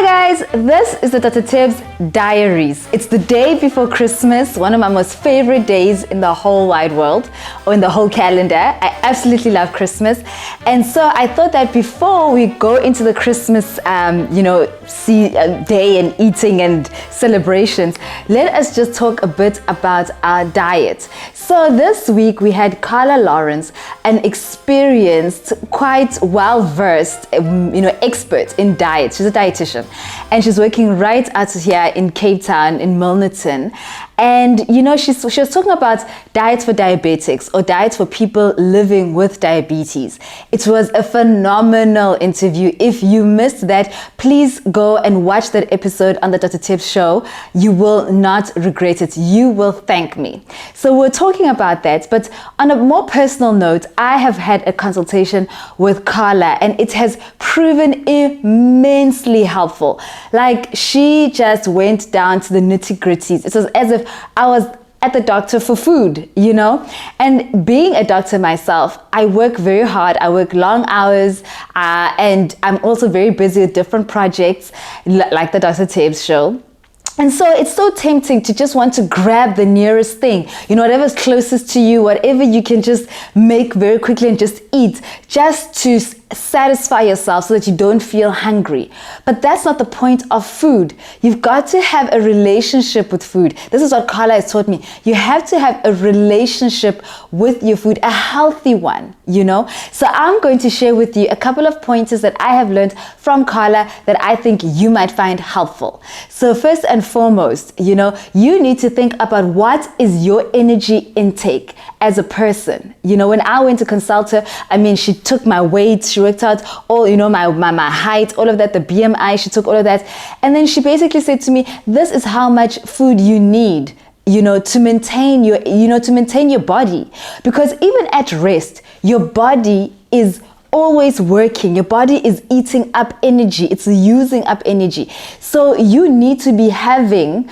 Hi guys, this is the Dr. Tebz Diaries. It's the day before Christmas, one of my most favorite days in the whole wide world, or in the whole calendar. I absolutely love Christmas. And so I thought that before we go into the Christmas, day and eating and celebrations, let us just talk a bit about our diet. So this week we had Carla Lawrence, an experienced, quite well-versed, expert in diet. She's a dietitian, and she's working right out here in Cape Town, in Milnerton. And she was talking about diets for diabetics, or diets for people living with diabetes. It was a phenomenal interview. If you missed that, please go and watch that episode on the Dr. Tebz show. You will not regret it. You will thank me. So we're talking about that, but on a more personal note, I have had a consultation with Carla, and it has proven immensely helpful. Like, she just went down to the nitty-gritties. It was as if I was at the doctor for food, and being a doctor myself, I work very hard. I work long hours, and I'm also very busy with different projects like the Dr. Tebz show. And so it's so tempting to just want to grab the nearest thing, whatever's closest to you, whatever you can just make very quickly and just eat, just to satisfy yourself so that you don't feel hungry. But that's not the point of food. You've got to have a relationship with food. This is what Carla has taught me. You have to have a relationship with your food, a healthy one, So I'm going to share with you a couple of pointers that I have learned from Carla that I think you might find helpful. So first and foremost, you need to think about what is your energy intake as a person. When I went to consult her, she took my weight, she worked out all, my height, all of that, the BMI, she took all of that. And then she basically said to me, this is how much food you need, to maintain your body. Because even at rest, your body is always working. Your body is eating up energy. It's using up energy. So you need to be having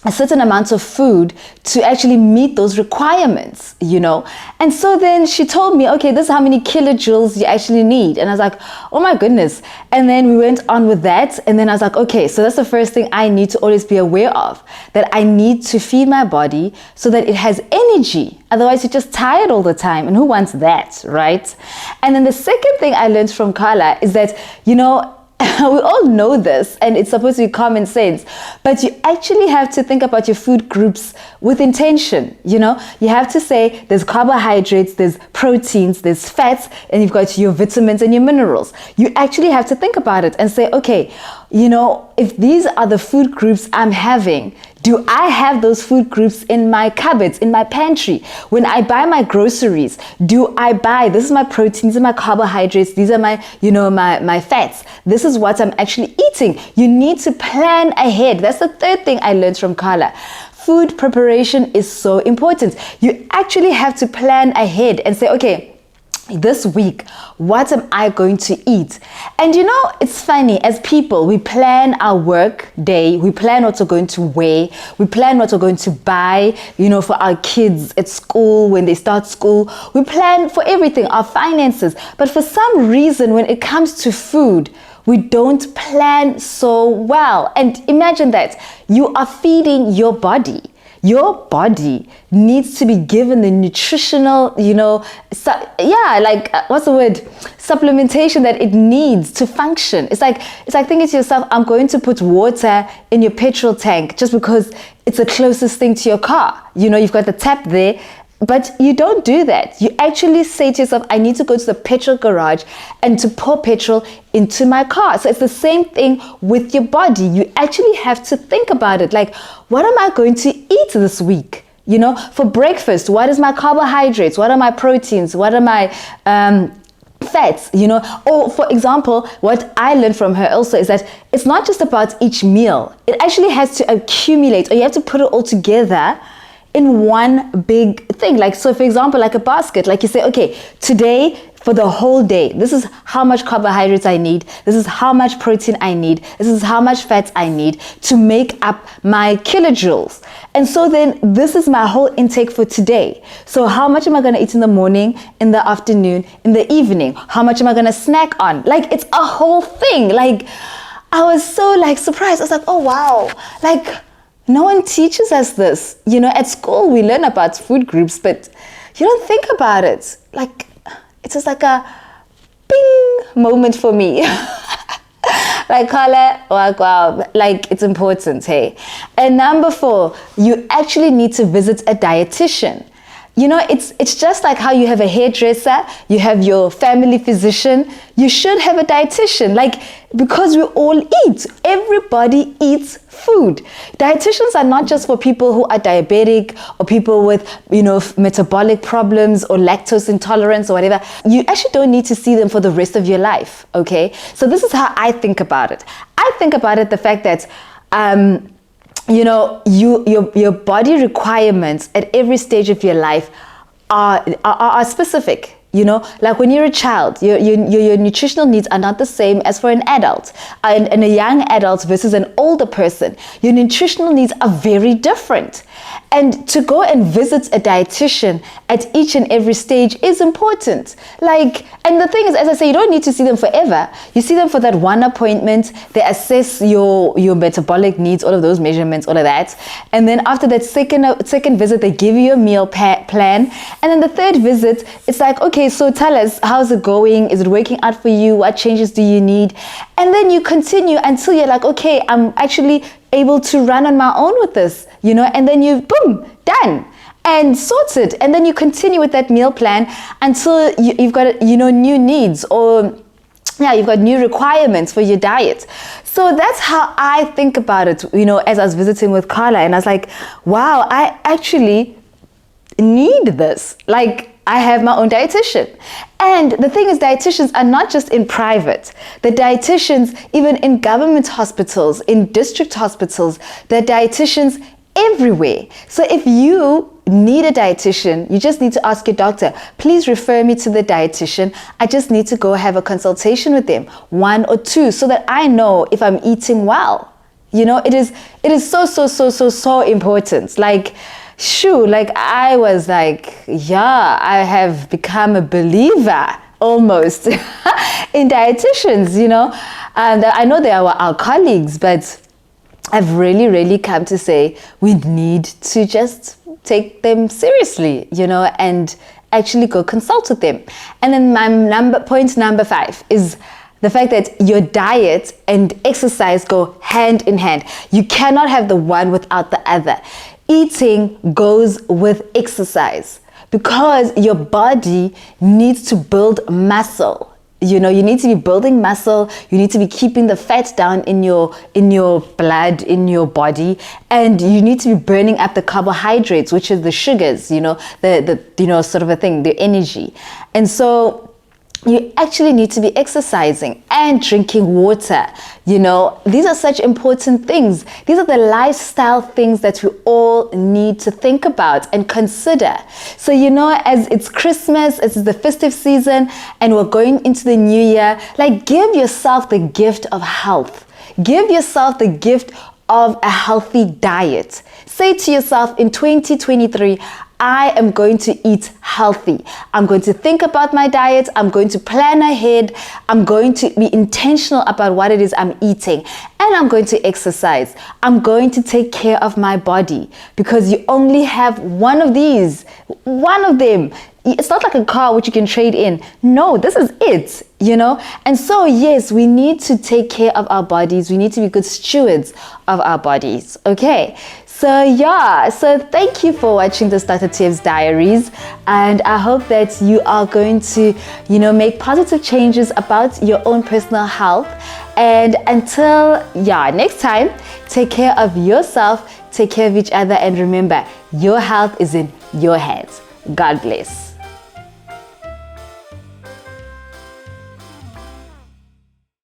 a certain amount of food to actually meet those requirements, And so then she told me, okay, this is how many kilojoules you actually need. And I was like, oh my goodness. And then we went on with that. And then I was like, okay, so that's the first thing I need to always be aware of, that I need to feed my body so that it has energy. Otherwise, you're just tired all the time. And who wants that, right? And then the second thing I learned from Carla is that, we all know this, and it's supposed to be common sense, but you actually have to think about your food groups with intention. You have to say there's carbohydrates, there's proteins, there's fats, and you've got your vitamins and your minerals. You actually have to think about it and say, okay, if these are the food groups I'm having, do I have those food groups in my cupboards, in my pantry? When I buy my groceries, do I buy, this is my proteins and my carbohydrates, these are my, my fats. This is what I'm actually eating. You need to plan ahead. That's the third thing I learned from Carla. Food preparation is so important. You actually have to plan ahead and say, okay, this week, what am I going to eat? And it's funny, as people, we plan our work day, we plan what we're going to wear, we plan what we're going to buy, for our kids at school, when they start school. We plan for everything, our finances. But for some reason, when it comes to food, we don't plan so well. And imagine that you are feeding your body. Your body needs to be given the nutritional, supplementation that it needs to function. It's like thinking to yourself, I'm going to put water in your petrol tank just because it's the closest thing to your car. You've got the tap there. But you don't do that. You actually say to yourself, I need to go to the petrol garage and to pour petrol into my car. So it's the same thing with your body. You actually have to think about it. Like, what am I going to eat this week? For breakfast, what is my carbohydrates? What are my proteins? What are my fats? Or for example, what I learned from her also is that it's not just about each meal. It actually has to accumulate, or you have to put it all together in one big thing. Like, so for example, like a basket, like you say, okay, today for the whole day, this is how much carbohydrates I need, this is how much protein I need, this is how much fats I need to make up my kilojoules. And so then this is my whole intake for today. So how much am I going to eat in the morning, in the afternoon, in the evening? How much am I going to snack on? Like, it's a whole thing. Like, I was so like surprised. I was like, oh wow, like no one teaches us this. You know, at school we learn about food groups, but you don't think about it. Like, it's just like a bing moment for me. Like, Carla, wow, like it's important, hey. And number 4, you actually need to visit a dietitian. You know, it's just like how you have a hairdresser, you have your family physician, you should have a dietitian, like, because we all eat. Everybody eats food. Dietitians are not just for people who are diabetic or people with, you know, metabolic problems or lactose intolerance or whatever. You actually don't need to see them for the rest of your life, okay? So this is how I think about it. I think about it the fact that, you know, your body requirements at every stage of your life are specific. You know, like when you're a child, your nutritional needs are not the same as for an adult. And a young adult versus an older person, your nutritional needs are very different. And to go and visit a dietitian at each and every stage is important. Like, and the thing is, as I say, you don't need to see them forever. You see them for that one appointment. They assess your metabolic needs, all of those measurements, all of that. And then after that second visit, they give you a meal plan. And then the third visit, it's like, okay, so tell us, how's it going? Is it working out for you? What changes do you need? And then you continue until you're like, okay, I'm actually able to run on my own with this, you know, and then you, boom, done and sorted. And then you continue with that meal plan until you've got, you know, new needs, or yeah, you've got new requirements for your diet. So that's how I think about it, you know, as I was visiting with Carla, and I was like, wow, I actually need this. Like, I have my own dietitian. And the thing is, dietitians are not just in private. The dietitians, even in government hospitals, in district hospitals, the dietitians everywhere. So if you need a dietitian, you just need to ask your doctor, please refer me to the dietitian. I just need to go have a consultation with them, 1 or 2, so that I know if I'm eating well. You know, it is so important. Like, shoo, like I was like, yeah, I have become a believer almost in dietitians, you know. And I know they are our colleagues, but I've really come to say we need to just take them seriously, you know, and actually go consult with them. And then my point number 5 is the fact that your diet and exercise go hand in hand. You cannot have the one without the other. Eating goes with exercise because your body needs to build muscle. You know, you need to be building muscle. You need to be keeping the fat down in your blood, in your body, and you need to be burning up the carbohydrates, which is the sugars. You know, the you know, sort of a thing, the energy. And so you actually need to be exercising and drinking water. You know, these are such important things. These are the lifestyle things that we all need to think about and consider. So, you know, as it's Christmas, it's the festive season, and we're going into the new year, like, give yourself the gift of health. Give yourself the gift of a healthy diet. Say to yourself, in 2023, I am going to eat healthy. I'm going to think about my diet. I'm going to plan ahead. I'm going to be intentional about what it is I'm eating. And I'm going to exercise. I'm going to take care of my body, because you only have one of these, one of them. It's not like a car which you can trade in. No, this is it, you know? And so, yes, we need to take care of our bodies. We need to be good stewards of our bodies, okay? So yeah, so thank you for watching this Dr. Tebz Diaries, and I hope that you are going to, you know, make positive changes about your own personal health. And until, yeah, next time, take care of yourself, take care of each other, and remember, your health is in your hands. God bless.